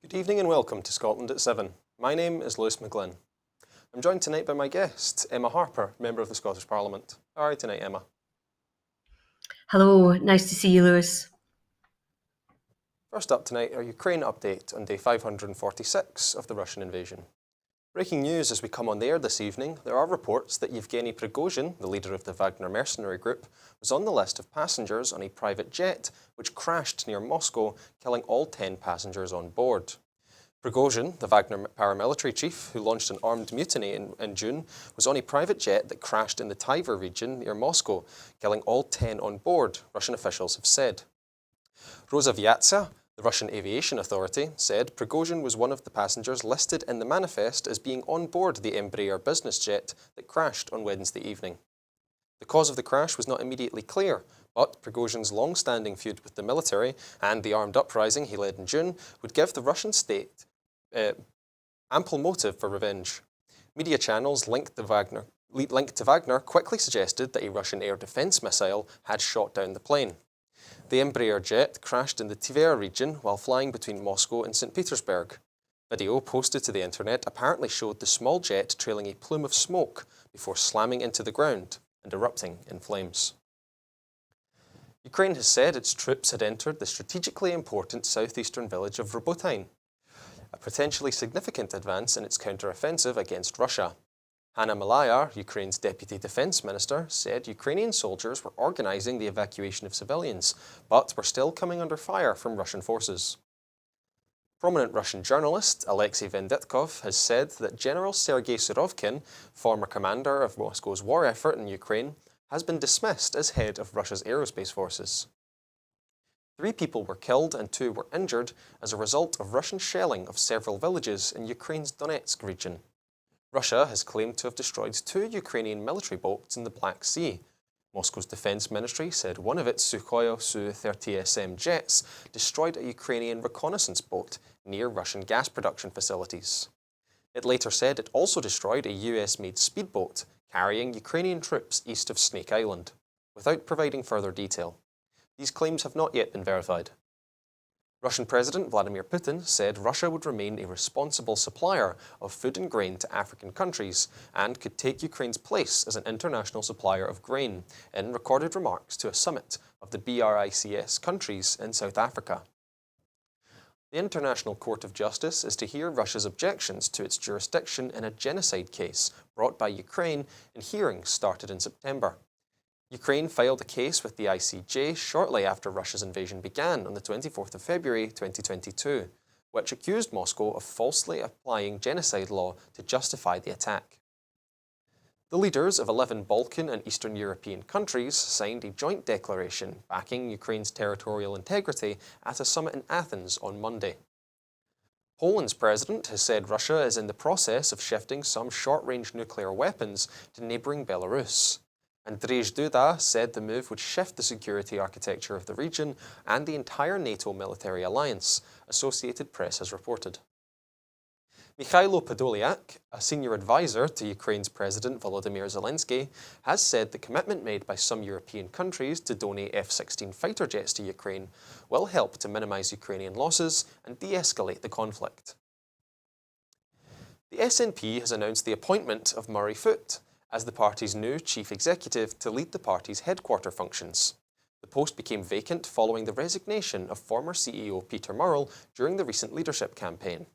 Good evening and welcome to Scotland at 7. My name is McGlynn. I'm joined tonight by my guest, Emma Harper, Member of the Scottish Parliament. How are you tonight, Emma? Hello, nice to see you, Lewis. First up tonight, our Ukraine update on day 546 of the Russian invasion. Breaking news as we come on the air this evening, there are reports that Yevgeny Prigozhin, the leader of the Wagner mercenary group, was on the list of passengers on a private jet which crashed near Moscow, killing all 10 passengers on board. Prigozhin, the Wagner paramilitary chief who launched an armed mutiny in June, was on a private jet that crashed in the Tiver region near Moscow, killing all 10 on board, Russian officials have said. Rosaviatsia, the Russian aviation authority, said Prigozhin was one of the passengers listed in the manifest as being on board the Embraer business jet that crashed on Wednesday evening. The cause of the crash was not immediately clear, but Prigozhin's long-standing feud with the military and the armed uprising he led in June would give the Russian state ample motive for revenge. Media channels linked to Wagner quickly suggested that a Russian air defense missile had shot down the plane. The Embraer jet crashed in the Tver region while flying between Moscow and St. Petersburg. Video posted to the internet apparently showed the small jet trailing a plume of smoke before slamming into the ground and erupting in flames. Ukraine has said its troops had entered the strategically important southeastern village of Robotyne, a potentially significant advance in its counter-offensive against Russia. Hanna Maliar, Ukraine's deputy defense minister, said Ukrainian soldiers were organizing the evacuation of civilians, but were still coming under fire from Russian forces. Prominent Russian journalist Alexei Venditkov has said that General Sergei Surovkin, former commander of Moscow's war effort in Ukraine, has been dismissed as head of Russia's aerospace forces. 3 people were killed and 2 were injured as a result of Russian shelling of several villages in Ukraine's Donetsk region. Russia has claimed to have destroyed 2 Ukrainian military boats in the Black Sea. Moscow's defense ministry said one of its Sukhoi Su-30SM jets destroyed a Ukrainian reconnaissance boat near Russian gas production facilities. It later said it also destroyed a US-made speedboat carrying Ukrainian troops east of Snake Island, without providing further detail. These claims have not yet been verified. Russian President Vladimir Putin said Russia would remain a responsible supplier of food and grain to African countries and could take Ukraine's place as an international supplier of grain in recorded remarks to a summit of the BRICS countries in South Africa. The International Court of Justice is to hear Russia's objections to its jurisdiction in a genocide case brought by Ukraine, and hearings started in September. Ukraine filed a case with the ICJ shortly after Russia's invasion began on the 24th of February 2022, which accused Moscow of falsely applying genocide law to justify the attack. The leaders of 11 Balkan and Eastern European countries signed a joint declaration backing Ukraine's territorial integrity at a summit in Athens on Monday. Poland's president has said Russia is in the process of shifting some short-range nuclear weapons to neighbouring Belarus. Andrzej Duda said the move would shift the security architecture of the region and the entire NATO military alliance, Associated Press has reported. Mikhailo Podolyak, a senior advisor to Ukraine's President Volodymyr Zelensky, has said the commitment made by some European countries to donate F-16 fighter jets to Ukraine will help to minimise Ukrainian losses and de-escalate the conflict. The SNP has announced the appointment of Murray Foot as the party's new chief executive to lead the party's headquarter functions. The post became vacant following the resignation of former CEO Peter Murrell during the recent leadership campaign.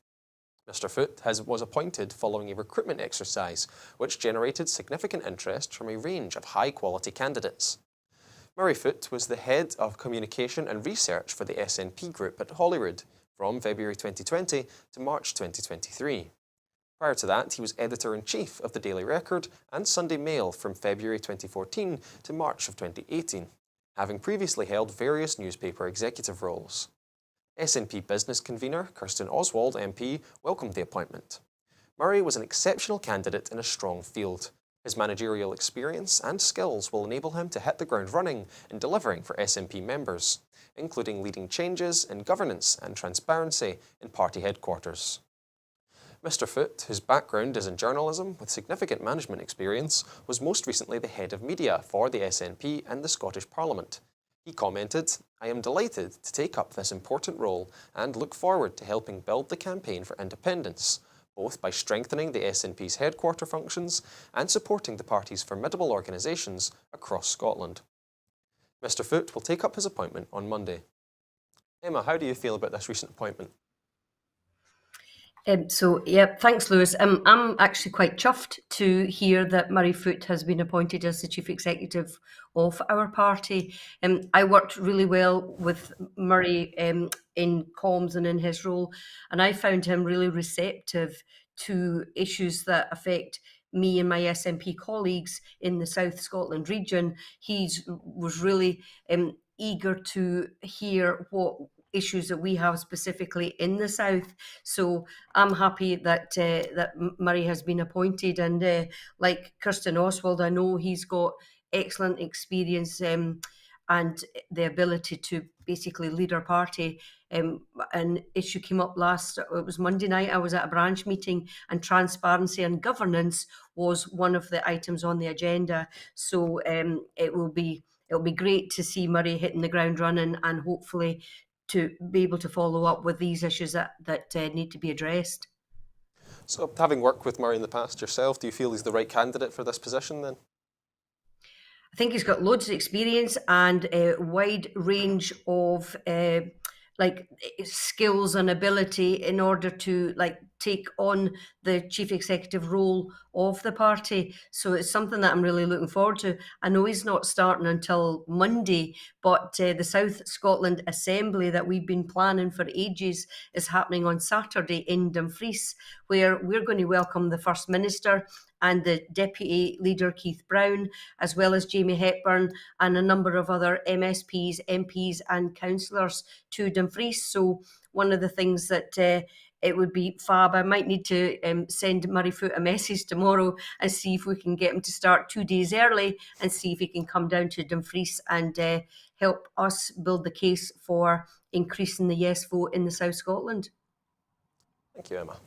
Mr. Foot was appointed following a recruitment exercise which generated significant interest from a range of high-quality candidates. Murray Foot was the head of communication and research for the SNP group at Holyrood from February 2020 to March 2023. Prior to that, he was editor-in-chief of the Daily Record and Sunday Mail from February 2014 to March of 2018, having previously held various newspaper executive roles. SNP business convener Kirsten Oswald MP welcomed the appointment. Murray was an exceptional candidate in a strong field. His managerial experience and skills will enable him to hit the ground running in delivering for SNP members, including leading changes in governance and transparency in party headquarters. Mr. Foot, whose background is in journalism with significant management experience, was most recently the head of media for the SNP and the Scottish Parliament. He commented, "I am delighted to take up this important role and look forward to helping build the campaign for independence, both by strengthening the SNP's headquarter functions and supporting the party's formidable organisations across Scotland." Mr Foot will take up his appointment on Monday. Emma, how do you feel about this recent appointment? Thanks, Lewis. I'm actually quite chuffed to hear that Murray Foot has been appointed as the Chief Executive of our party. I worked really well with Murray in comms and in his role, and I found him really receptive to issues that affect me and my SNP colleagues in the South Scotland region. He was really eager to hear what issues that we have specifically in the South. So I'm happy that Murray has been appointed, and like Kirsten Oswald, I know he's got excellent experience and the ability to basically lead our party. An issue came up it was Monday night, I was at a branch meeting, and transparency and governance was one of the items on the agenda. So it'll be great to see Murray hitting the ground running, and hopefully to be able to follow up with these issues that need to be addressed. So, having worked with Murray in the past yourself, do you feel he's the right candidate for this position then? I think he's got loads of experience and a wide range of skills and ability in order to take on the chief executive role of the party. So it's something that I'm really looking forward to. I know he's not starting until Monday, but the South Scotland Assembly that we've been planning for ages is happening on Saturday in Dumfries, where we're going to welcome the First Minister and the Deputy Leader Keith Brown, as well as Jamie Hepburn and a number of other MSPs, MPs and councillors to Dumfries. So one of the things that it would be fab. I might need to send Murray Foot a message tomorrow and see if we can get him to start 2 days early and see if he can come down to Dumfries and help us build the case for increasing the yes vote in the South Scotland. Thank you, Emma.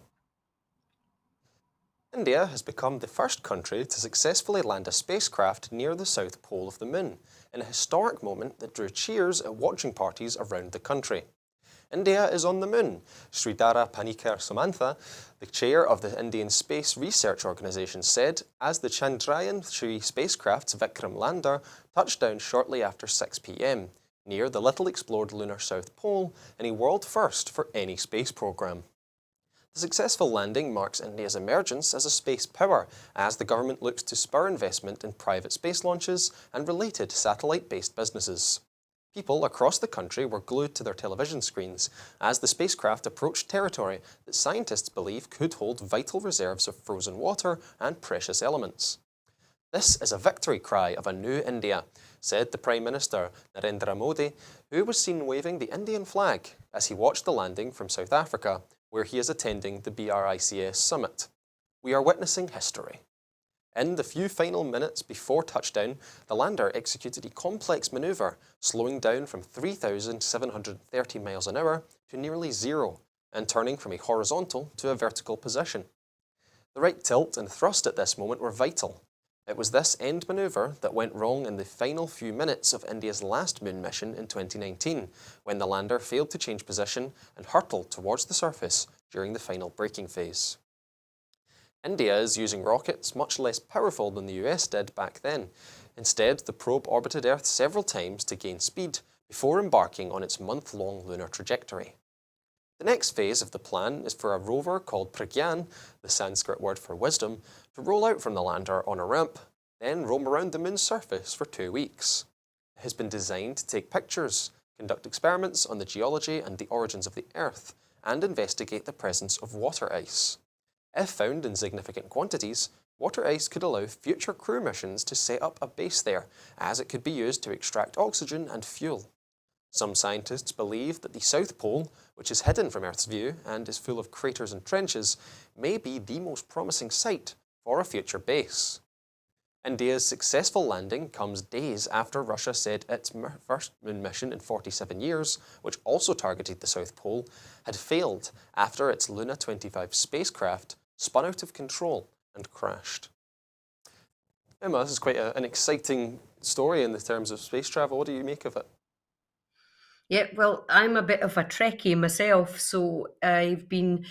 India has become the first country to successfully land a spacecraft near the south pole of the moon, in a historic moment that drew cheers at watching parties around the country. India is on the moon, Sridhara Panikkar Samantha, the chair of the Indian Space Research Organisation, said as the Chandrayaan-3 spacecraft's Vikram lander touched down shortly after 6 p.m, near the little explored lunar south pole, in a world first for any space programme. The successful landing marks India's emergence as a space power, as the government looks to spur investment in private space launches and related satellite-based businesses. People across the country were glued to their television screens as the spacecraft approached territory that scientists believe could hold vital reserves of frozen water and precious elements. "This is a victory cry of a new India," said the Prime Minister Narendra Modi, who was seen waving the Indian flag as he watched the landing from South Africa, where he is attending the BRICS summit. "We are witnessing history." In the few final minutes before touchdown, the lander executed a complex manoeuvre, slowing down from 3,730 miles an hour to nearly zero, and turning from a horizontal to a vertical position. The right tilt and thrust at this moment were vital. It was this end manoeuvre that went wrong in the final few minutes of India's last moon mission in 2019, when the lander failed to change position and hurtled towards the surface during the final braking phase. India is using rockets much less powerful than the US did back then. Instead, the probe orbited Earth several times to gain speed before embarking on its month-long lunar trajectory. The next phase of the plan is for a rover called Pragyan, the Sanskrit word for wisdom, to roll out from the lander on a ramp, then roam around the moon's surface for 2 weeks. It has been designed to take pictures, conduct experiments on the geology and the origins of the Earth, and investigate the presence of water ice. If found in significant quantities, water ice could allow future crew missions to set up a base there, as it could be used to extract oxygen and fuel. Some scientists believe that the South Pole, which is hidden from Earth's view and is full of craters and trenches, may be the most promising site for a future base. India's successful landing comes days after Russia said its first moon mission in 47 years, which also targeted the South Pole, had failed after its Luna 25 spacecraft spun out of control and crashed. Emma, this is quite an exciting story in the terms of space travel. What do you make of it? Yeah, well, I'm a bit of a Trekkie myself, so I've been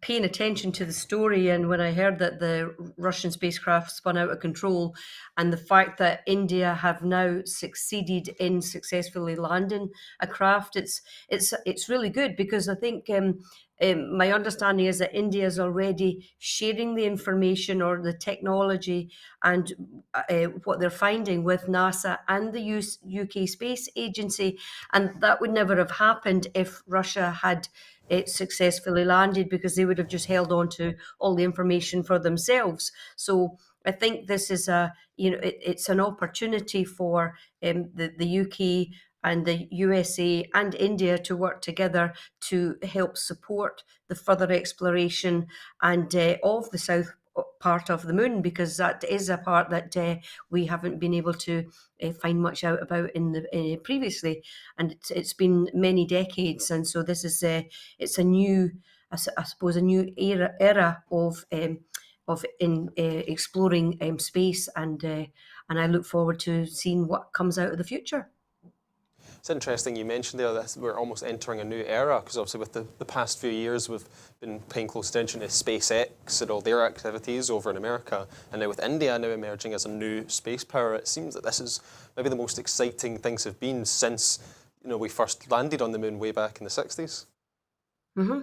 paying attention to the story. And when I heard that the Russian spacecraft spun out of control, and the fact that India have now succeeded in successfully landing a craft, it's really good, because I think my understanding is that India is already sharing the information or the technology and what they're finding with NASA and the UK Space Agency, and that would never have happened if Russia had it successfully landed, because they would have just held on to all the information for themselves. So I think this is it's an opportunity for the UK and the USA and India to work together to help support the further exploration and of the south part of the moon, because that is a part that we haven't been able to find much out about in the previously, and it's been many decades, and so this is it's a new, I suppose, a new era of in exploring space, and I look forward to seeing what comes out of the future. It's interesting you mentioned there that we're almost entering a new era, because obviously with the past few years we've been paying close attention to SpaceX and all their activities over in America, and now with India now emerging as a new space power, it seems that this is maybe the most exciting things have been since we first landed on the moon way back in the 60s. Hmm.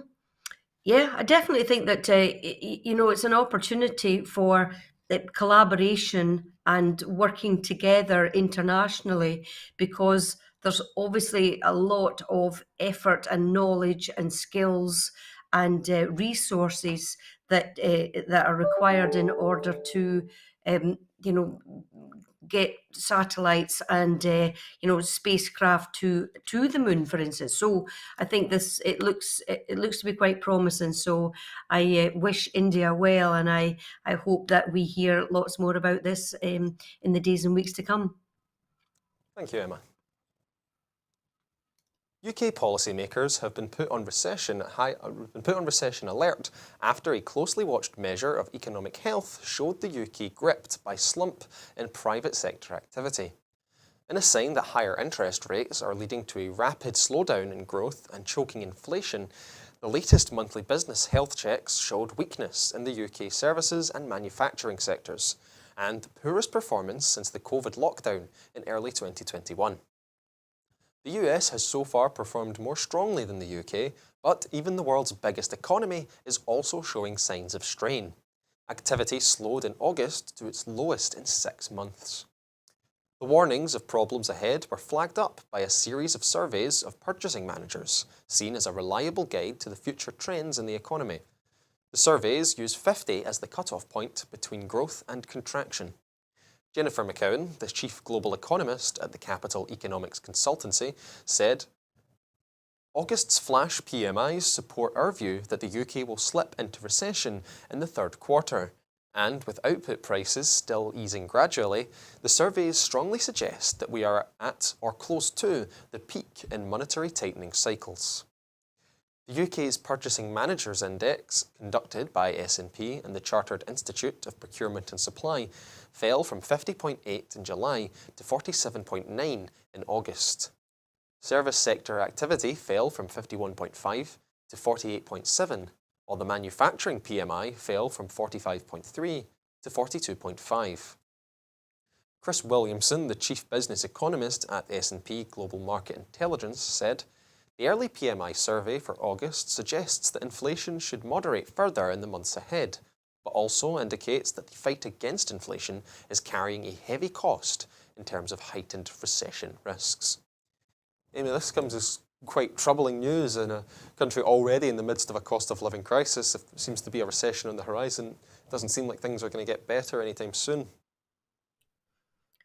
Yeah, I definitely think that it's an opportunity for collaboration and working together internationally, because there's obviously a lot of effort and knowledge and skills and resources that are required in order to um, you know get satellites and spacecraft to the moon, for instance. So I think it looks to be quite promising. So I wish India well, and I hope that we hear lots more about this in the days and weeks to come. Thank you, Emma. UK policymakers have been put on recession alert after a closely watched measure of economic health showed the UK gripped by slump in private sector activity. In a sign that higher interest rates are leading to a rapid slowdown in growth and choking inflation, the latest monthly business health checks showed weakness in the UK services and manufacturing sectors, and the poorest performance since the COVID lockdown in early 2021. The US has so far performed more strongly than the UK, but even the world's biggest economy is also showing signs of strain. Activity slowed in August to its lowest in 6 months. The warnings of problems ahead were flagged up by a series of surveys of purchasing managers, seen as a reliable guide to the future trends in the economy. The surveys use 50 as the cut-off point between growth and contraction. Jennifer McGlynn, the chief global economist at the Capital Economics Consultancy, said, August's flash PMIs support our view that the UK will slip into recession in the third quarter, and with output prices still easing gradually, the surveys strongly suggest that we are at or close to the peak in monetary tightening cycles. The UK's Purchasing Managers Index, conducted by S&P and the Chartered Institute of Procurement and Supply, fell from 50.8 in July to 47.9 in August. Service sector activity fell from 51.5 to 48.7, while the manufacturing PMI fell from 45.3 to 42.5. Chris Williamson, the chief business economist at S&P Global Market Intelligence, said, the early PMI survey for August suggests that inflation should moderate further in the months ahead, but also indicates that the fight against inflation is carrying a heavy cost in terms of heightened recession risks. Amy, this comes as quite troubling news in a country already in the midst of a cost of living crisis. If there seems to be a recession on the horizon, it doesn't seem like things are going to get better anytime soon.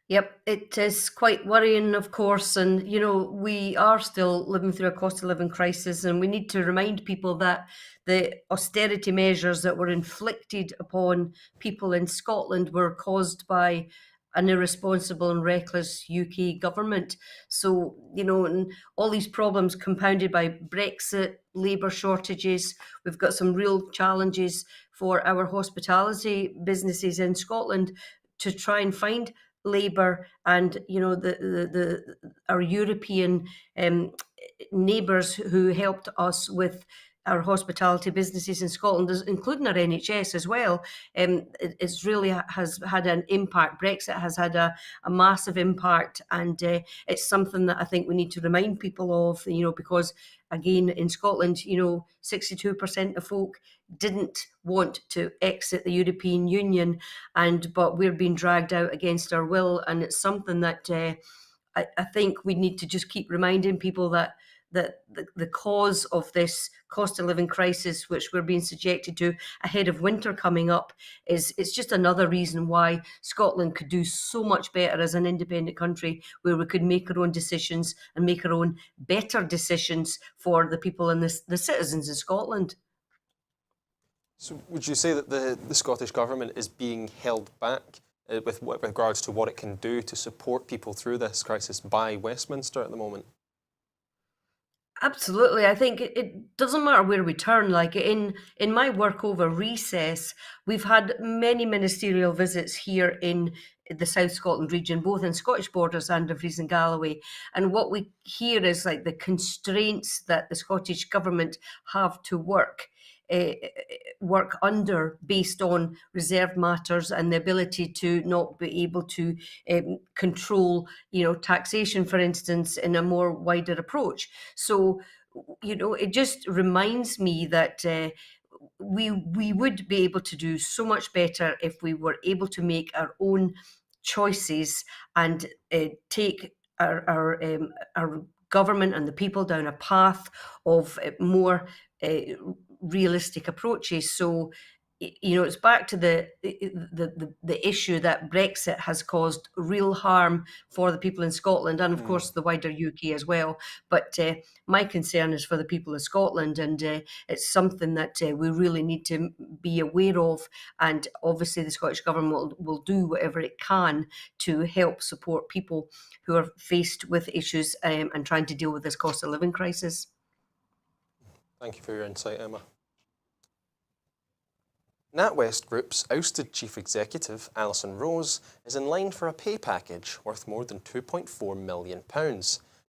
Yep, it is quite worrying, of course. And, we are still living through a cost of living crisis. And we need to remind people that the austerity measures that were inflicted upon people in Scotland were caused by an irresponsible and reckless UK government. So, and all these problems compounded by Brexit, labour shortages, we've got some real challenges for our hospitality businesses in Scotland to try and find Labour and our European neighbours who helped us with our hospitality businesses in Scotland, including our NHS as well. It's really has had an impact. Brexit has had a massive impact, and it's something that I think we need to remind people of, because again, in Scotland, 62% of folk didn't want to exit the European Union, but we're being dragged out against our will, and it's something that I think we need to just keep reminding people that the cause of this cost of living crisis, which we're being subjected to ahead of winter coming up, it's just another reason why Scotland could do so much better as an independent country, where we could make our own decisions and make our own better decisions for the people and the citizens in Scotland. So would you say that the Scottish Government is being held back with regards to what it can do to support people through this crisis by Westminster at the moment? Absolutely. I think it doesn't matter where we turn. Like in my work over recess, we've had many ministerial visits here in the South Scotland region, both in Scottish Borders and Dumfries and Galloway. And what we hear is like the constraints that the Scottish Government have to uh, work under based on reserved matters and the ability to not be able to control, taxation, for instance, in a more wider approach. So, it just reminds me that we would be able to do so much better if we were able to make our own choices and take our government and the people down a path of more uh, realistic approaches. So, it's back to the issue that Brexit has caused real harm for the people in Scotland and, of course, the wider UK as well. But my concern is for the people of Scotland, and it's something that we really need to be aware of. And obviously, the Scottish Government will do whatever it can to help support people who are faced with issues and trying to deal with this cost of living crisis. Thank you for your insight, Emma. NatWest Group's ousted chief executive, Alison Rose, is in line for a pay package worth more than £2.4 million,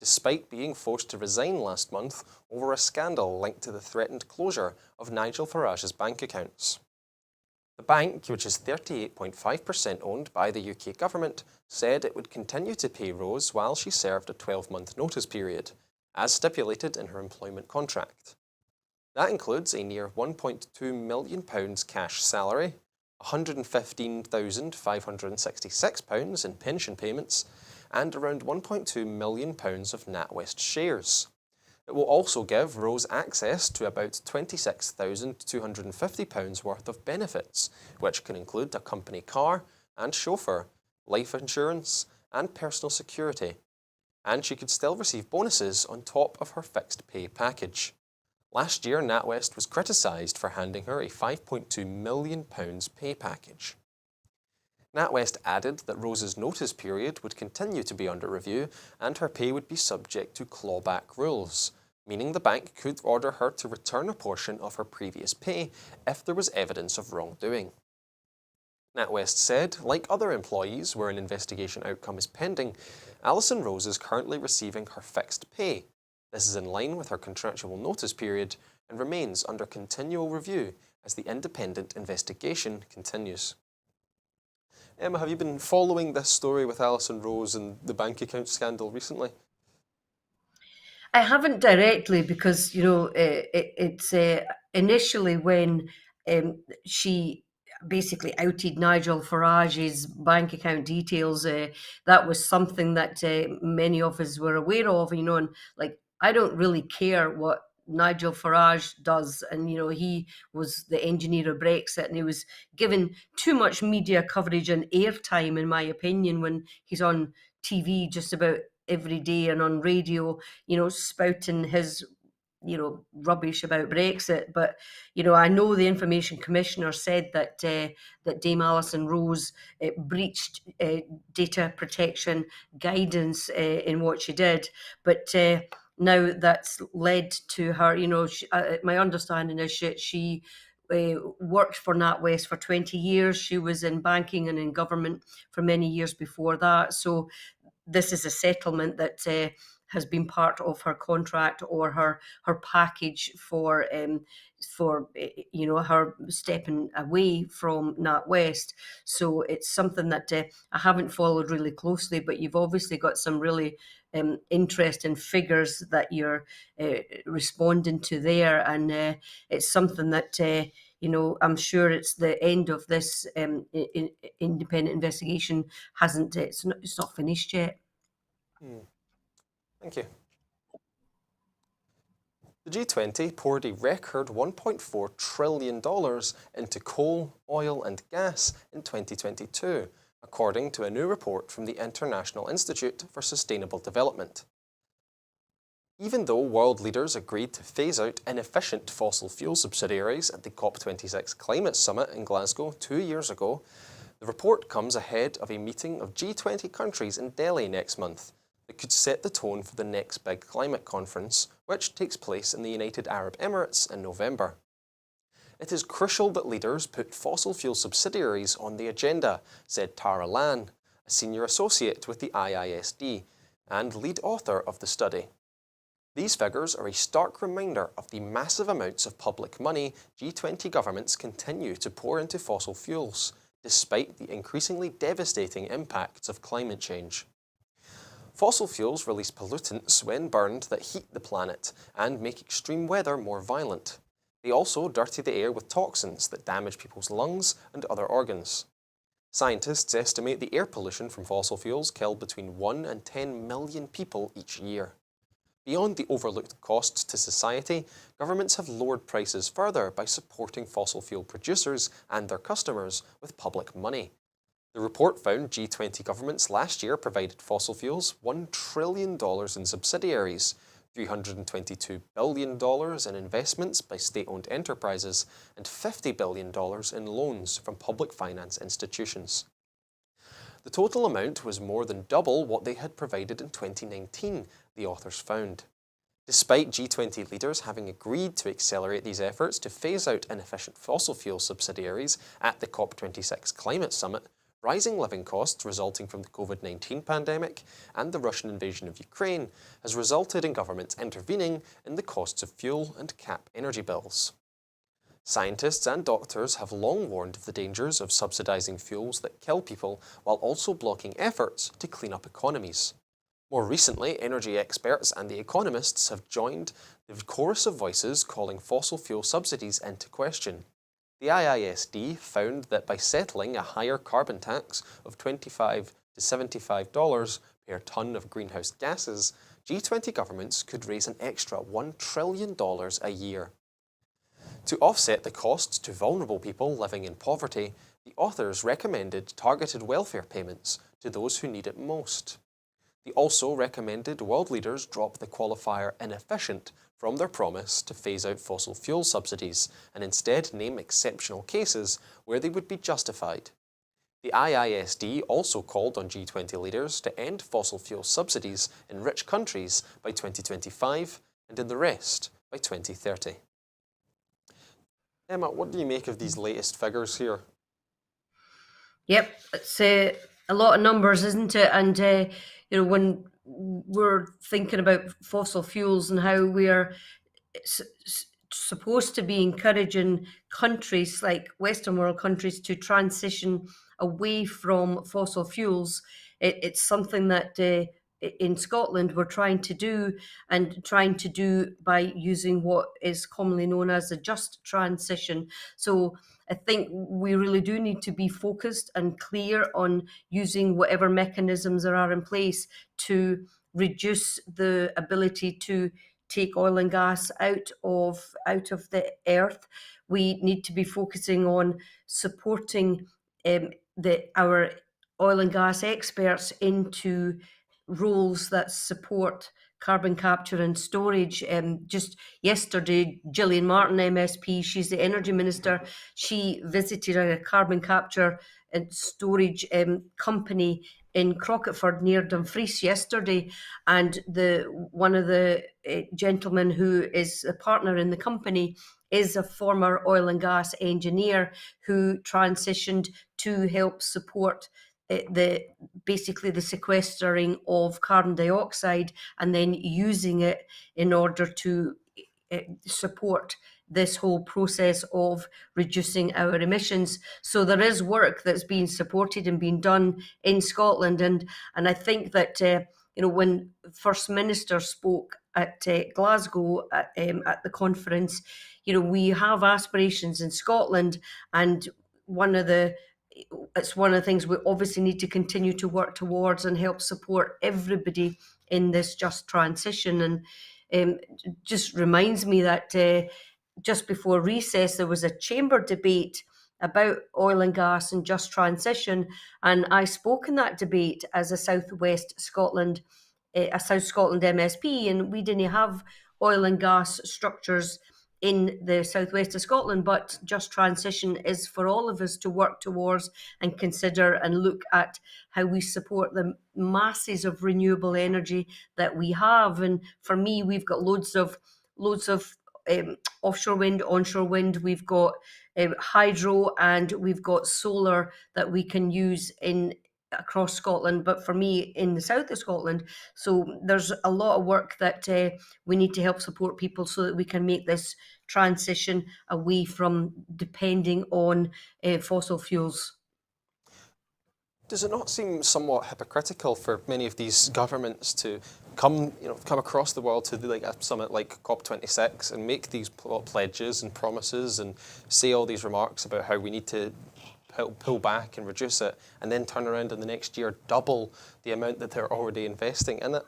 despite being forced to resign last month over a scandal linked to the threatened closure of Nigel Farage's bank accounts. The bank, which is 38.5% owned by the UK government, said it would continue to pay Rose while she served a 12-month notice period, as stipulated in her employment contract. That includes a near £1.2 million cash salary, £115,566 in pension payments, and around £1.2 million of NatWest shares. It will also give Rose access to about £26,250 worth of benefits, which can include a company car and chauffeur, life insurance, and personal security. And she could still receive bonuses on top of her fixed pay package. Last year, NatWest was criticised for handing her a £5.2 million pay package. NatWest added that Rose's notice period would continue to be under review and her pay would be subject to clawback rules, meaning the bank could order her to return a portion of her previous pay if there was evidence of wrongdoing. NatWest said, like other employees where an investigation outcome is pending, Alison Rose is currently receiving her fixed pay. This is in line with her contractual notice period and remains under continual review as the independent investigation continues. Emma, have you been following this story with Alison Rose and the bank account scandal recently? I haven't directly because, it's initially when she basically outed Nigel Farage's bank account details. That was something that many of us were aware of, and like, I don't really care what Nigel Farage does. And, he was the engineer of Brexit, and he was given too much media coverage and airtime, in my opinion, when he's on TV just about every day and on radio, spouting his rubbish about Brexit. But I know the Information Commissioner said that that Dame Alison Rose breached data protection guidance in what she did. But now that's led to her. My understanding is she worked for NatWest for 20 years. She was in banking and in government for many years before that. So this is a settlement that has been part of her contract or her package for her stepping away from NatWest. So it's something that I haven't followed really closely, but you've obviously got some really interesting figures that you're responding to there, and it's something that I'm sure it's the end of this independent investigation hasn't. It's not finished yet. Thank you. The G20 poured a record $1.4 trillion into coal, oil and gas in 2022, according to a new report from the International Institute for Sustainable Development. Even though world leaders agreed to phase out inefficient fossil fuel subsidiaries at the COP26 Climate Summit in Glasgow 2 years ago, the report comes ahead of a meeting of G20 countries in Delhi next month that could set the tone for the next big climate conference, which takes place in the United Arab Emirates in November. It is crucial that leaders put fossil fuel subsidiaries on the agenda, said Tara Lan, a senior associate with the IISD and lead author of the study. These figures are a stark reminder of the massive amounts of public money G20 governments continue to pour into fossil fuels, despite the increasingly devastating impacts of climate change. Fossil fuels release pollutants when burned that heat the planet and make extreme weather more violent. They also dirty the air with toxins that damage people's lungs and other organs. Scientists estimate the air pollution from fossil fuels killed between 1 and 10 million people each year. Beyond the overlooked costs to society, governments have lowered prices further by supporting fossil fuel producers and their customers with public money. The report found G20 governments last year provided fossil fuels $1 trillion in subsidiaries, $322 billion in investments by state-owned enterprises, and $50 billion in loans from public finance institutions. The total amount was more than double what they had provided in 2019, the authors found. Despite G20 leaders having agreed to accelerate these efforts to phase out inefficient fossil fuel subsidiaries at the COP26 Climate Summit, rising living costs resulting from the COVID-19 pandemic and the Russian invasion of Ukraine has resulted in governments intervening in the costs of fuel and cap energy bills. Scientists and doctors have long warned of the dangers of subsidising fuels that kill people while also blocking efforts to clean up economies. More recently, energy experts and the economists have joined the chorus of voices calling fossil fuel subsidies into question. The IISD found that by settling a higher carbon tax of $25 to $75 per tonne of greenhouse gases, G20 governments could raise an extra $1 trillion a year. To offset the costs to vulnerable people living in poverty, the authors recommended targeted welfare payments to those who need it most. They also recommended world leaders drop the qualifier inefficient from their promise to phase out fossil fuel subsidies and instead name exceptional cases where they would be justified. The IISD also called on G20 leaders to end fossil fuel subsidies in rich countries by 2025 and in the rest by 2030. Emma, what do you make of these latest figures here? Yep, it's a lot of numbers, isn't it? And when we're thinking about fossil fuels and how we're supposed to be encouraging countries like Western world countries to transition away from fossil fuels, it's something that in Scotland we're trying to do, and trying to do by using what is commonly known as a just transition. So I think we really do need to be focused and clear on using whatever mechanisms there are in place to reduce the ability to take oil and gas out of the earth. We need to be focusing on supporting our oil and gas experts into roles that support carbon capture and storage. Just yesterday, Gillian Martin, MSP, she's the Energy Minister, she visited a carbon capture and storage company in Crocketford near Dumfries yesterday, and one of the gentlemen who is a partner in the company is a former oil and gas engineer who transitioned to help support basically the sequestering of carbon dioxide and then using it in order to support this whole process of reducing our emissions. So there is work that's being supported and being done in Scotland, and I think that when First Minister spoke at Glasgow at the conference, we have aspirations in Scotland, and it's one of the things we obviously need to continue to work towards and help support everybody in this just transition. And just reminds me that just before recess, there was a chamber debate about oil and gas and just transition. And I spoke in that debate as a South Scotland MSP, and we didn't have oil and gas structures in the southwest of Scotland, but just transition is for all of us to work towards and consider and look at how we support the masses of renewable energy that we have. And for me, we've got loads of offshore wind, onshore wind, we've got hydro, and we've got solar that we can use across Scotland, but for me in the south of Scotland. So there's a lot of work that we need to help support people so that we can make this transition away from depending on fossil fuels. Does it not seem somewhat hypocritical for many of these governments to come across the world to a summit like COP26 and make these pledges and promises and say all these remarks about how we need to pull back and reduce it, and then turn around in the next year double the amount that they're already investing in it?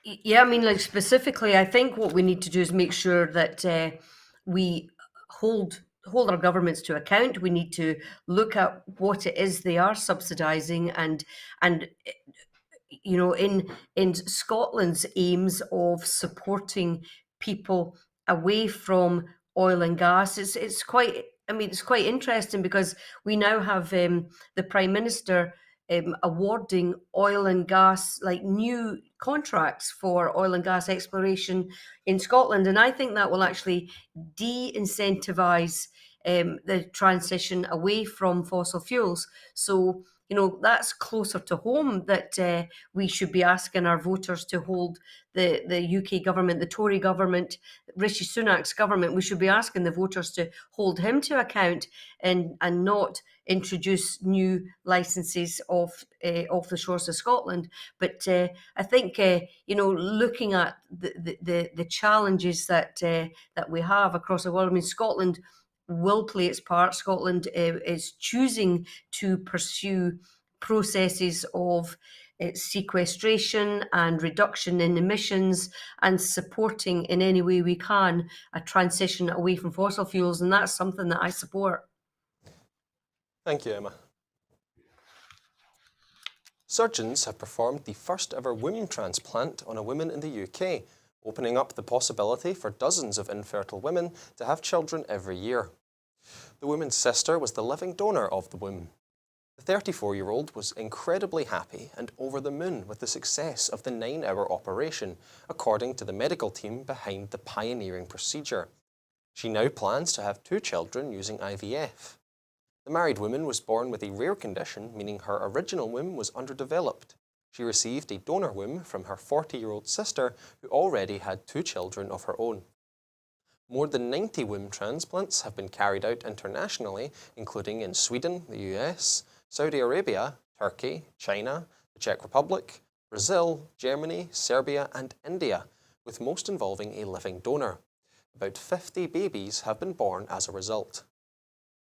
Yeah, I mean, specifically, I think what we need to do is make sure that we hold our governments to account. We need to look at what it is they are subsidising, and in Scotland's aims of supporting people away from oil and gas, it's quite interesting because we now have the Prime Minister awarding oil and gas, like new contracts for oil and gas exploration in Scotland, and I think that will actually de-incentivise the transition away from fossil fuels. So that's closer to home, that we should be asking our voters to hold the UK government, the Tory government, Rishi Sunak's government. We should be asking the voters to hold him to account and not introduce new licenses off the shores of Scotland. But I think looking at the challenges that we have across the world. I mean, Scotland will play its part. Scotland is choosing to pursue processes of sequestration and reduction in emissions, and supporting in any way we can a transition away from fossil fuels, and that's something that I support. Thank you, Emma. Surgeons have performed the first ever womb transplant on a woman in the UK, opening up the possibility for dozens of infertile women to have children every year. The woman's sister was the living donor of the womb. The 34-year-old was incredibly happy and over the moon with the success of the 9-hour operation, according to the medical team behind the pioneering procedure. She now plans to have 2 children using IVF. The married woman was born with a rare condition, meaning her original womb was underdeveloped. She received a donor womb from her 40-year-old sister, who already had 2 children of her own. More than 90 womb transplants have been carried out internationally, including in Sweden, the US, Saudi Arabia, Turkey, China, the Czech Republic, Brazil, Germany, Serbia and India, with most involving a living donor. About 50 babies have been born as a result.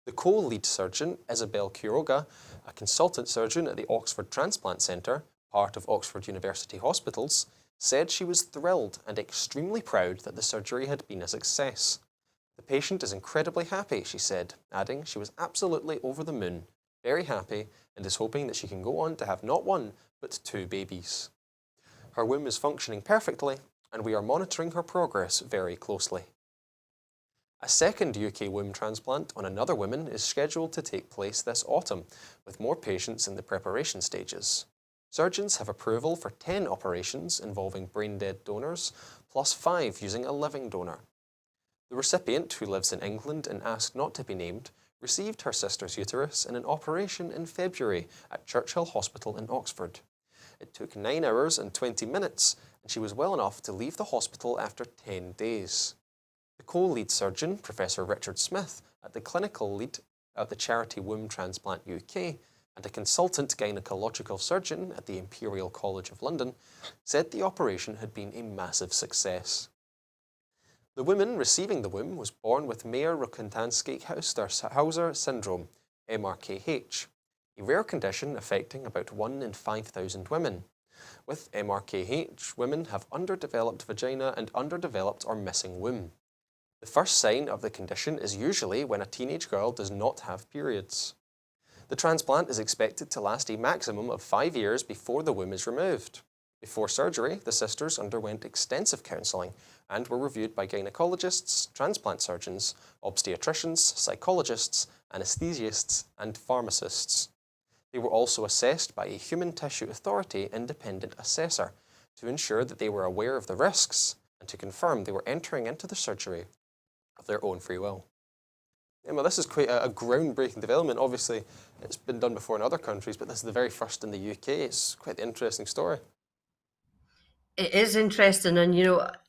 The co-lead surgeon, Isabel Quiroga, a consultant surgeon at the Oxford Transplant Centre, part of Oxford University Hospitals, said she was thrilled and extremely proud that the surgery had been a success. The patient is incredibly happy, she said, adding she was absolutely over the moon, very happy, and is hoping that she can go on to have not 1, but 2 babies. Her womb is functioning perfectly, and we are monitoring her progress very closely. A second UK womb transplant on another woman is scheduled to take place this autumn, with more patients in the preparation stages. Surgeons have approval for 10 operations involving brain-dead donors, plus 5 using a living donor. The recipient, who lives in England and asked not to be named, received her sister's uterus in an operation in February at Churchill Hospital in Oxford. It took 9 hours and 20 minutes, and she was well enough to leave the hospital after 10 days. The co-lead surgeon, Professor Richard Smith, at the clinical lead at the charity Womb Transplant UK, and a consultant gynecological surgeon at the Imperial College of London, said the operation had been a massive success. The woman receiving the womb was born with Mayer-Rokitansky-Hauser syndrome, MRKH, a rare condition affecting about 1 in 5,000 women. With MRKH, women have underdeveloped vagina and underdeveloped or missing womb. The first sign of the condition is usually when a teenage girl does not have periods. The transplant is expected to last a maximum of 5 years before the womb is removed. Before surgery, the sisters underwent extensive counselling and were reviewed by gynecologists, transplant surgeons, obstetricians, psychologists, anaesthesiasts, and pharmacists. They were also assessed by a Human Tissue Authority independent assessor to ensure that they were aware of the risks and to confirm they were entering into the surgery of their own free will. Well, this is quite a groundbreaking development. Obviously, it's been done before in other countries, but this is the very first in the UK. It's quite an interesting story. It is interesting, and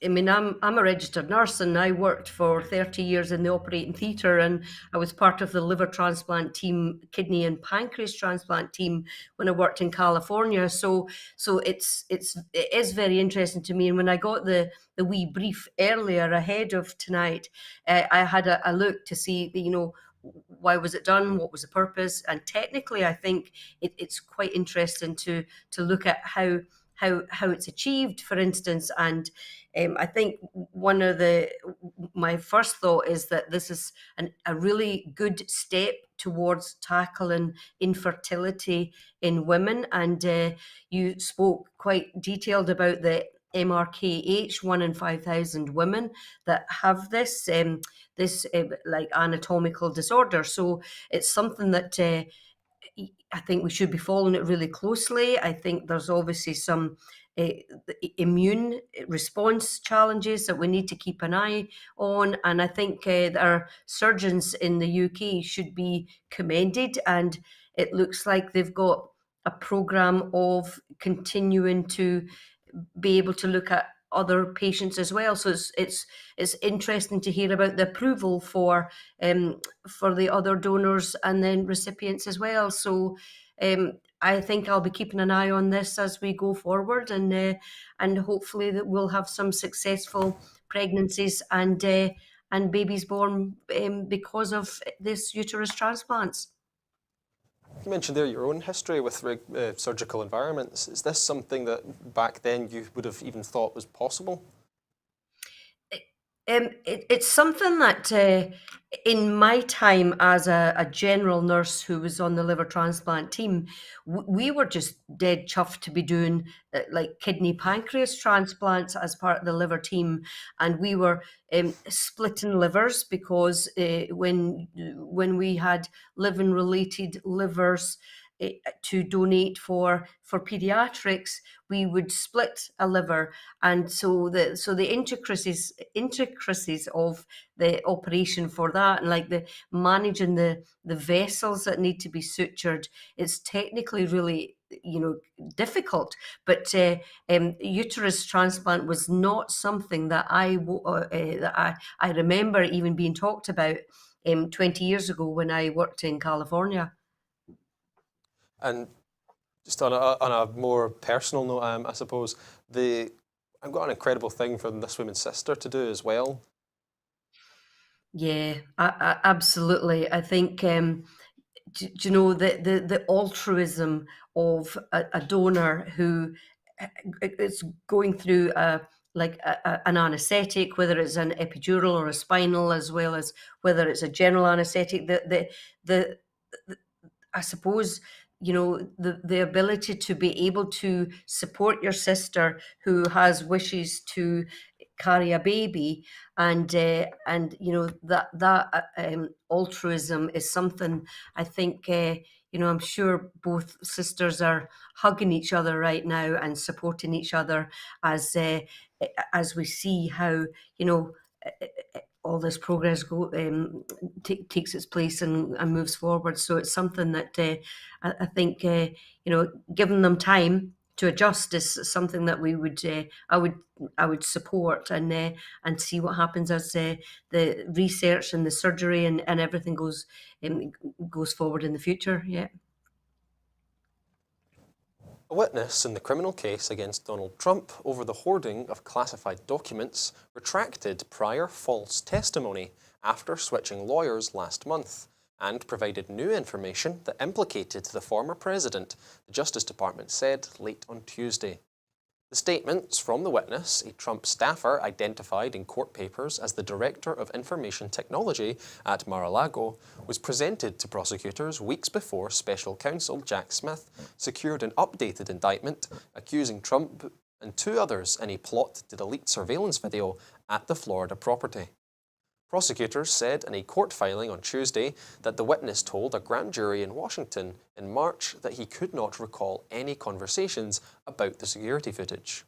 I mean, I'm a registered nurse, and I worked for 30 years in the operating theatre, and I was part of the liver transplant team, kidney and pancreas transplant team when I worked in California. So it is very interesting to me. And when I got the wee brief earlier ahead of tonight, I had a look to see why was it done, what was the purpose, and technically, I think it's quite interesting to look at how it's achieved, for instance. And I think my first thought is that this is a really good step towards tackling infertility in women. And you spoke quite detailed about the MRKH, 1 in 5,000 women that have this like anatomical disorder. So it's something that I think we should be following it really closely. I think there's obviously some immune response challenges that we need to keep an eye on. And I think our surgeons in the UK should be commended. And it looks like they've got a programme of continuing to be able to look at other patients as well. So it's interesting to hear about the approval for the other donors and then recipients as well. So I think I'll be keeping an eye on this as we go forward, and hopefully that we'll have some successful pregnancies and babies born because of this uterus transplants. You mentioned there your own history with surgical environments. Is this something that back then you would have even thought was possible? It's something that in my time as a general nurse who was on the liver transplant team, we were just dead chuffed to be doing like kidney pancreas transplants as part of the liver team. And we were splitting livers because when we had living related livers to donate for pediatrics, we would split a liver. And so the intricacies of the operation for that, and like the managing the vessels that need to be sutured, it's technically really difficult. But uterus transplant was not something that I remember even being talked about 20 years ago when I worked in California. And just on a more personal note, I suppose I've got an incredible thing for this woman's sister to do as well. Yeah, absolutely. I think you know the altruism of a donor who is going through an anaesthetic, whether it's an epidural or a spinal, as well as whether it's a general anaesthetic. The I suppose the ability to be able to support your sister who has wishes to carry a baby, and that altruism is something I think I'm sure both sisters are hugging each other right now and supporting each other as as we see how, all this progress takes its place and moves forward. So it's something that I think, giving them time to adjust is something that we would, I would support, and see what happens as the research and the surgery and everything goes forward in the future. Yeah. A witness in the criminal case against Donald Trump over the hoarding of classified documents retracted prior false testimony after switching lawyers last month and provided new information that implicated the former president, the Justice Department said late on Tuesday. The statements from the witness, a Trump staffer identified in court papers as the Director of Information Technology at Mar-a-Lago, was presented to prosecutors weeks before Special Counsel Jack Smith secured an updated indictment accusing Trump and two others in a plot to delete surveillance video at the Florida property. Prosecutors said in a court filing on Tuesday that the witness told a grand jury in Washington in March that he could not recall any conversations about the security footage.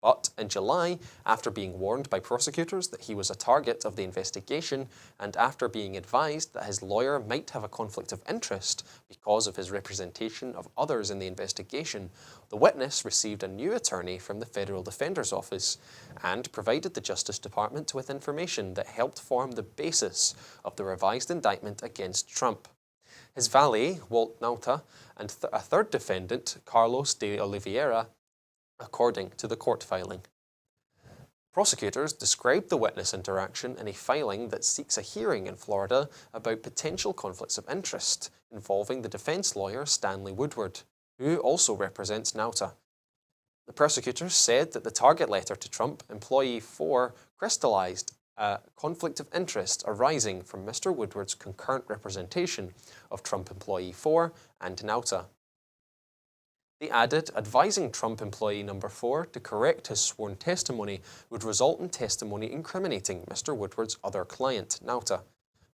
But in July, after being warned by prosecutors that he was a target of the investigation and after being advised that his lawyer might have a conflict of interest because of his representation of others in the investigation, the witness received a new attorney from the Federal Defender's Office and provided the Justice Department with information that helped form the basis of the revised indictment against Trump. His valet, Walt Nauta, and a third defendant, Carlos de Oliveira, according to the court filing. Prosecutors described the witness interaction in a filing that seeks a hearing in Florida about potential conflicts of interest involving the defense lawyer Stanley Woodward, who also represents Nauta. The prosecutors said that the target letter to Trump Employee 4 crystallized a conflict of interest arising from Mr. Woodward's concurrent representation of Trump Employee 4 and Nauta. They added, advising Trump employee number 4 to correct his sworn testimony would result in testimony incriminating Mr. Woodward's other client, Nauta.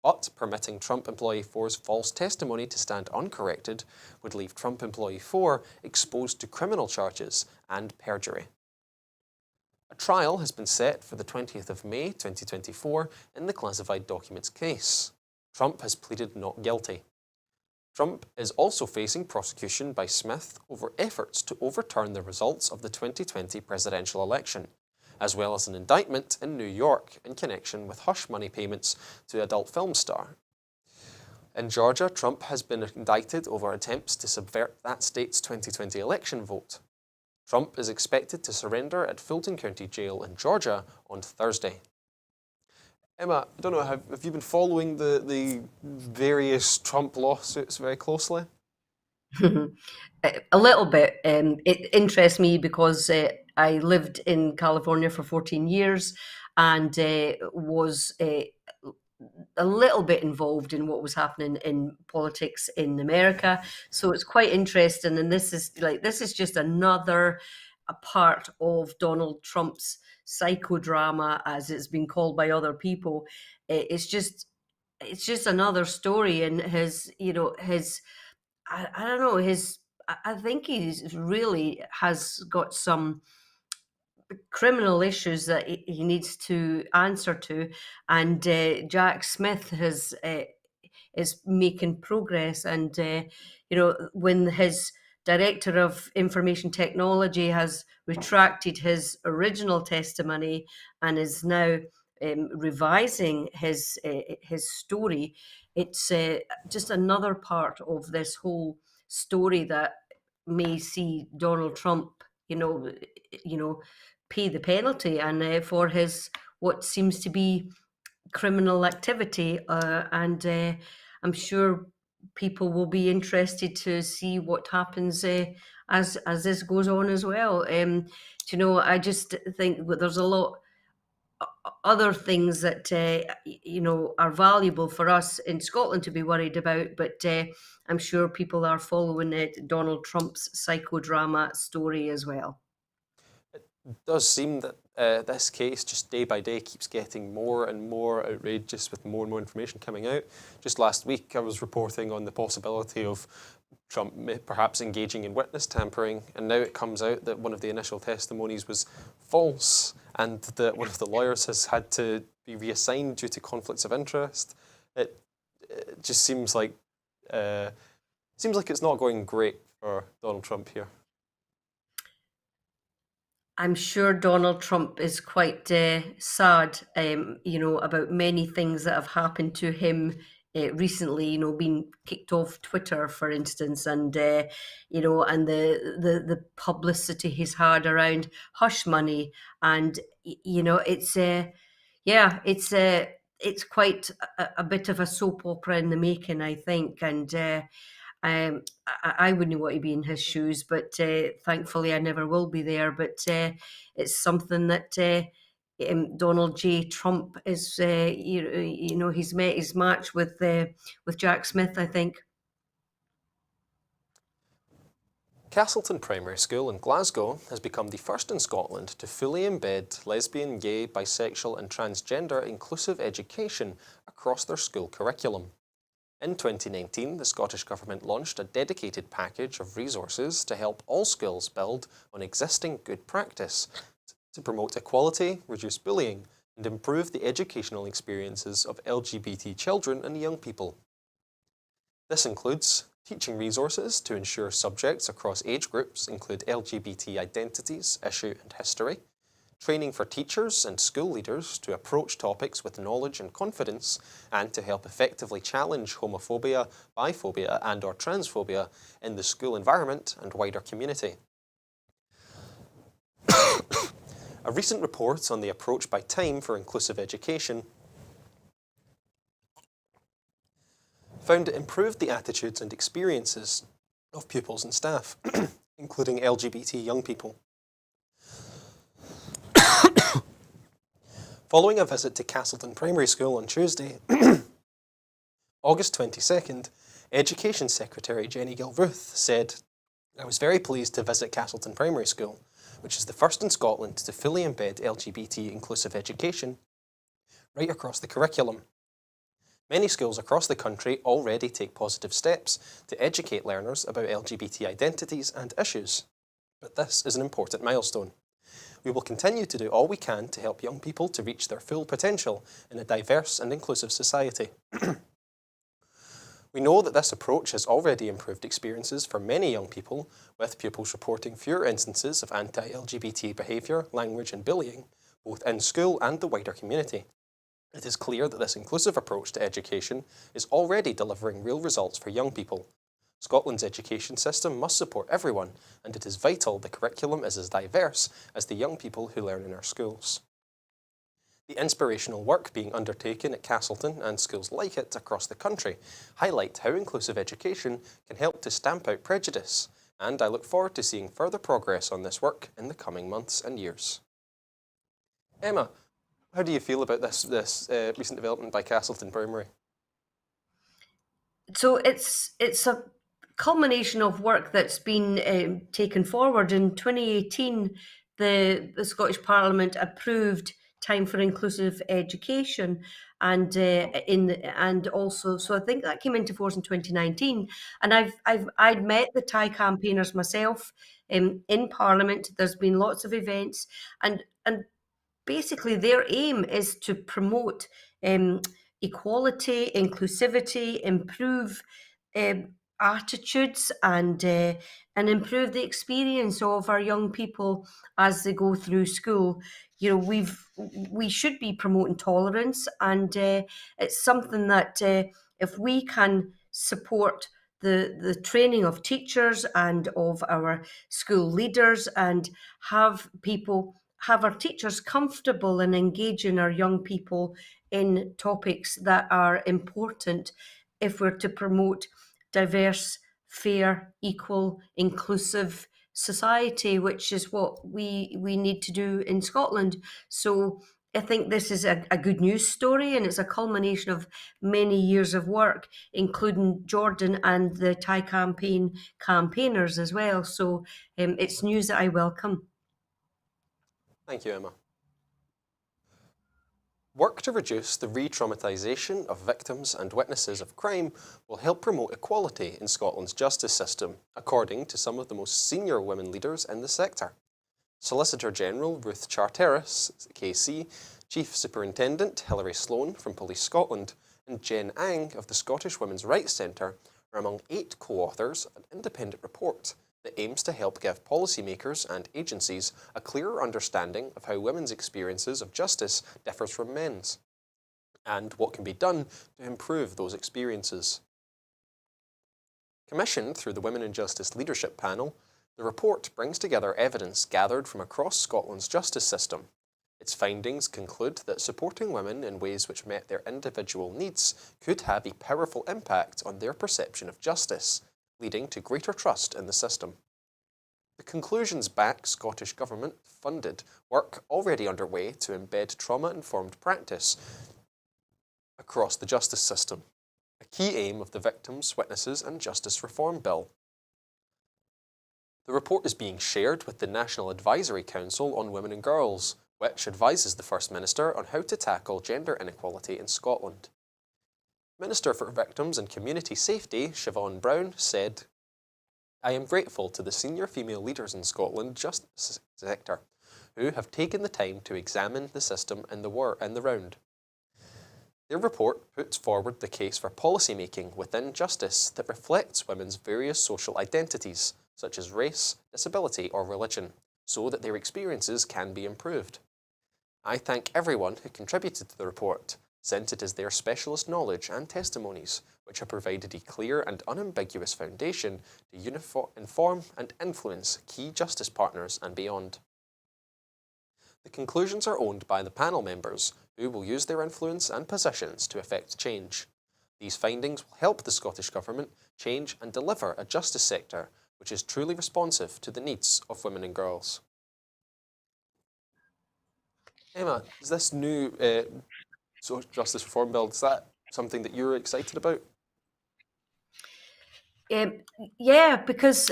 But permitting Trump employee 4's false testimony to stand uncorrected would leave Trump employee 4 exposed to criminal charges and perjury. A trial has been set for the 20th of May 2024 in the classified documents case. Trump has pleaded not guilty. Trump is also facing prosecution by Smith over efforts to overturn the results of the 2020 presidential election, as well as an indictment in New York in connection with hush money payments to adult film star. In Georgia, Trump has been indicted over attempts to subvert that state's 2020 election vote. Trump is expected to surrender at Fulton County Jail in Georgia on Thursday. Emma, I don't know, have you been following the various Trump lawsuits very closely? A little bit. It interests me because I lived in California for 14 years and was a little bit involved in what was happening in politics in America. So it's quite interesting. And this is just another a part of Donald Trump's psychodrama, as it's been called by other people. It's just another story in his, his, I don't know, I think he's really has got some criminal issues that he needs to answer to, and Jack Smith is making progress, and when his director of information technology has retracted his original testimony and is now revising his story, it's just another part of this whole story that may see Donald Trump, you know, pay the penalty and for his what seems to be criminal activity, and I'm sure people will be interested to see what happens as this goes on as well. I just think that there's a lot other things that are valuable for us in Scotland to be worried about, but I'm sure people are following Donald Trump's psychodrama story as well. It does seem that this case just day by day keeps getting more and more outrageous with more and more information coming out. Just last week I was reporting on the possibility of Trump perhaps engaging in witness tampering, and now it comes out that one of the initial testimonies was false and that one of the lawyers has had to be reassigned due to conflicts of interest. It just seems like it's not going great for Donald Trump here. I'm sure Donald Trump is quite sad, about many things that have happened to him recently. Being kicked off Twitter, for instance, and and the publicity he's had around hush money, and it's quite a bit of a soap opera in the making, I think, and. I wouldn't want to be in his shoes, but thankfully I never will be there. But it's something that Donald J. Trump is, he's met his match with Jack Smith, I think. Castleton Primary School in Glasgow has become the first in Scotland to fully embed lesbian, gay, bisexual and transgender inclusive education across their school curriculum. In 2019, the Scottish Government launched a dedicated package of resources to help all schools build on existing good practice to promote equality, reduce bullying, and improve the educational experiences of LGBT children and young people. This includes teaching resources to ensure subjects across age groups include LGBT identities, issue and history, training for teachers and school leaders to approach topics with knowledge and confidence, and to help effectively challenge homophobia, biphobia and/or transphobia in the school environment and wider community. A recent report on the approach by Time for inclusive education found it improved the attitudes and experiences of pupils and staff, including LGBT young people. Following a visit to Castleton Primary School on Tuesday, August 22nd, Education Secretary Jenny Gilruth said, "I was very pleased to visit Castleton Primary School, which is the first in Scotland to fully embed LGBT inclusive education right across the curriculum. Many schools across the country already take positive steps to educate learners about LGBT identities and issues, but this is an important milestone. We will continue to do all we can to help young people to reach their full potential in a diverse and inclusive society." We know that this approach has already improved experiences for many young people, with pupils reporting fewer instances of anti-LGBT behaviour, language and bullying, both in school and the wider community. It is clear that this inclusive approach to education is already delivering real results for young people. Scotland's education system must support everyone, and it is vital the curriculum is as diverse as the young people who learn in our schools. The inspirational work being undertaken at Castleton and schools like it across the country highlight how inclusive education can help to stamp out prejudice, and I look forward to seeing further progress on this work in the coming months and years. Emma, how do you feel about this recent development by Castleton Primary? So it's a culmination of work that's been taken forward. In 2018, the Scottish Parliament approved Time for Inclusive Education, and also, so I think that came into force in 2019. And I'd met the Thai campaigners myself in Parliament. There's been lots of events, and basically their aim is to promote equality, inclusivity, improve attitudes, and improve the experience of our young people as they go through school. We should be promoting tolerance, and it's something that if we can support the training of teachers and of our school leaders, and have our teachers comfortable in engaging our young people in topics that are important if we're to promote diverse, fair, equal, inclusive society, which is what we need to do in Scotland. So I think this is a good news story, and it's a culmination of many years of work, including Jordan and the Thai campaigners as well. So it's news that I welcome. Thank you, Emma. Work to reduce the re-traumatisation of victims and witnesses of crime will help promote equality in Scotland's justice system, according to some of the most senior women leaders in the sector. Solicitor General Ruth Charteris, KC, Chief Superintendent Hilary Sloan from Police Scotland, and Jen Ang of the Scottish Women's Rights Centre are among 8 co-authors of an independent report that aims to help give policymakers and agencies a clearer understanding of how women's experiences of justice differs from men's, and what can be done to improve those experiences. Commissioned through the Women in Justice Leadership Panel, the report brings together evidence gathered from across Scotland's justice system. Its findings conclude that supporting women in ways which met their individual needs could have a powerful impact on their perception of justice, leading to greater trust in the system. The conclusions back Scottish Government-funded work already underway to embed trauma-informed practice across the justice system, a key aim of the Victims, Witnesses and Justice Reform Bill. The report is being shared with the National Advisory Council on Women and Girls, which advises the First Minister on how to tackle gender inequality in Scotland. Minister for Victims and Community Safety, Siobhan Brown, said, "I am grateful to the senior female leaders in Scotland's justice sector who have taken the time to examine the system in the round. Their report puts forward the case for policy making within justice that reflects women's various social identities, such as race, disability or religion, so that their experiences can be improved. I thank everyone who contributed to the report, since it is their specialist knowledge and testimonies which have provided a clear and unambiguous foundation to inform and influence key justice partners and beyond." The conclusions are owned by the panel members, who will use their influence and positions to effect change. These findings will help the Scottish Government change and deliver a justice sector which is truly responsive to the needs of women and girls. Emma, is this new Justice Reform Bill, is that something that you're excited about? Yeah, because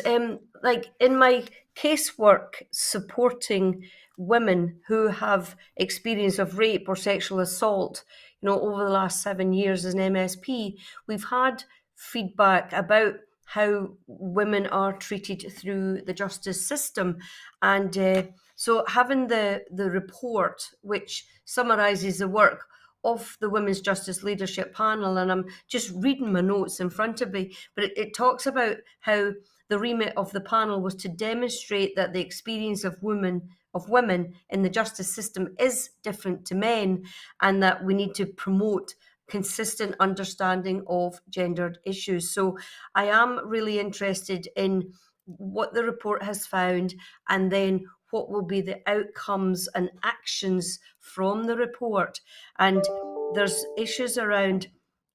like in my casework supporting women who have experience of rape or sexual assault, over the last 7 years as an MSP, we've had feedback about how women are treated through the justice system. And so having the report, which summarises the work of the Women's Justice Leadership Panel, and I'm just reading my notes in front of me, but it talks about how the remit of the panel was to demonstrate that the experience of women in the justice system is different to men, and that we need to promote consistent understanding of gendered issues. So I am really interested in what the report has found, and then what will be the outcomes and actions from the report. And there's issues around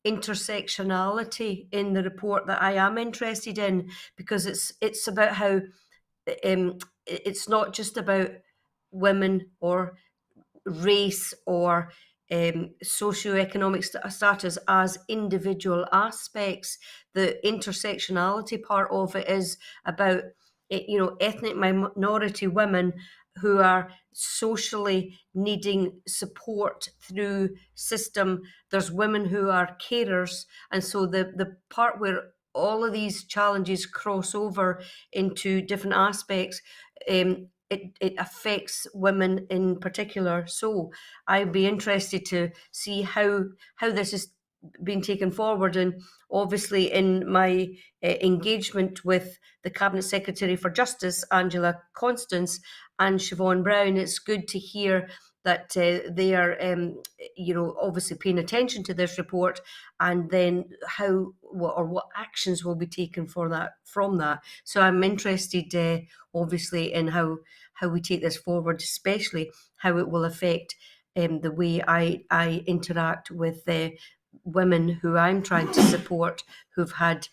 intersectionality in the report that I am interested in, because it's about how it's not just about women or race or socioeconomic status as individual aspects. The intersectionality part of it is about ethnic minority women who are socially needing support through system. There's women who are carers, and so the part where all of these challenges cross over into different aspects, it affects women in particular. So I'd be interested to see how this is being taken forward. And obviously in my engagement with the Cabinet Secretary for Justice, Angela Constance, and Siobhan Brown, it's good to hear that they are, obviously paying attention to this report, and then what actions will be taken from that. So I'm interested, obviously, in how we take this forward, especially how it will affect the way I interact with women who I'm trying to support who've had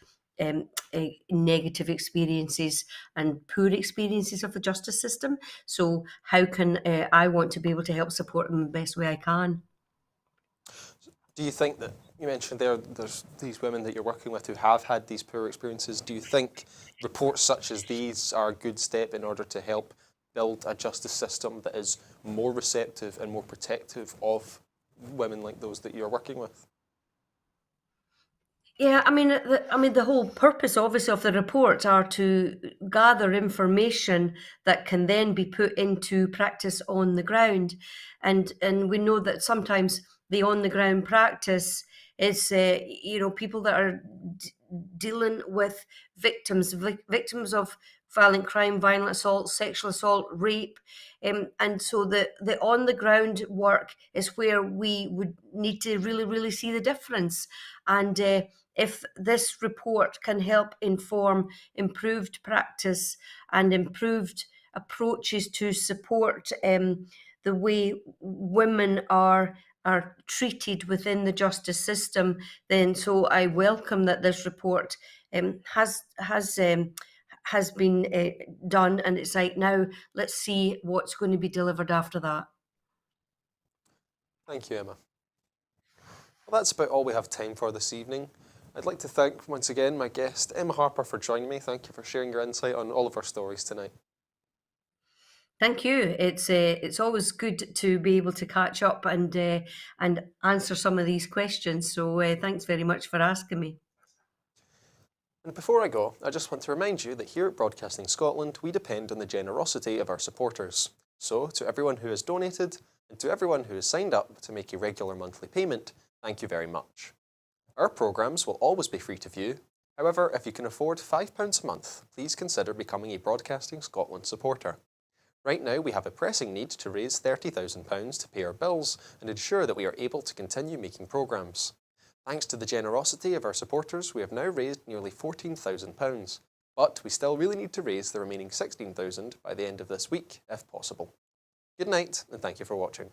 negative experiences and poor experiences of the justice system. So how can I want to be able to help support them the best way I can? Do you think that, you mentioned there's these women that you're working with who have had these poor experiences, do you think reports such as these are a good step in order to help build a justice system that is more receptive and more protective of women like those that you're working with? Yeah, the whole purpose, obviously, of the reports are to gather information that can then be put into practice on the ground, and we know that sometimes the on the ground practice is, people that are dealing with victims of violent crime, violent assault, sexual assault, rape, and so the on the ground work is where we would need to really, really see the difference, and. If this report can help inform improved practice and improved approaches to support the way women are treated within the justice system, then so I welcome that this report has been done, and it's like, now let's see what's going to be delivered after that. Thank you, Emma. Well, that's about all we have time for this evening. I'd like to thank once again my guest, Emma Harper, for joining me. Thank you for sharing your insight on all of our stories tonight. Thank you. It's always good to be able to catch up and answer some of these questions. So thanks very much for asking me. And before I go, I just want to remind you that here at Broadcasting Scotland, we depend on the generosity of our supporters. So, to everyone who has donated, and to everyone who has signed up to make a regular monthly payment, thank you very much. Our programmes will always be free to view. However, if you can afford £5 a month, please consider becoming a Broadcasting Scotland supporter. Right now, we have a pressing need to raise £30,000 to pay our bills and ensure that we are able to continue making programmes. Thanks to the generosity of our supporters, we have now raised nearly £14,000, but we still really need to raise the remaining £16,000 by the end of this week, if possible. Good night, and thank you for watching.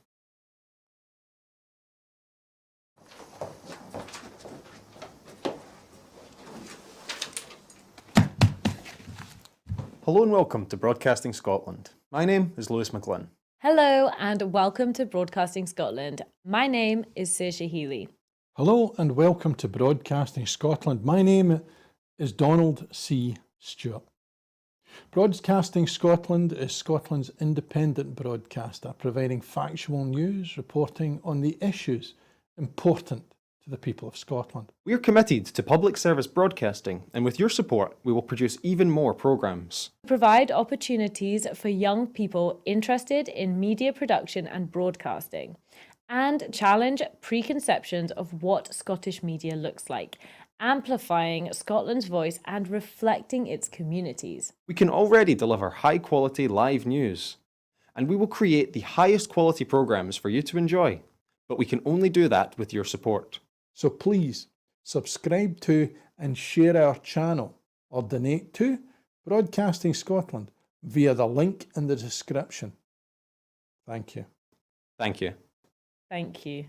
Hello and welcome to Broadcasting Scotland. My name is McGlynn. Hello and welcome to Broadcasting Scotland. My name is Saoirse Healy. Hello and welcome to Broadcasting Scotland. My name is Donald C. Stewart. Broadcasting Scotland is Scotland's independent broadcaster, providing factual news, reporting on the issues important to the people of Scotland. We are committed to public service broadcasting, and with your support, we will produce even more programmes. Provide opportunities for young people interested in media production and broadcasting, and challenge preconceptions of what Scottish media looks like, amplifying Scotland's voice and reflecting its communities. We can already deliver high-quality live news, and we will create the highest quality programmes for you to enjoy, but we can only do that with your support. So please subscribe to and share our channel or donate to Broadcasting Scotland via the link in the description. Thank you. Thank you. Thank you.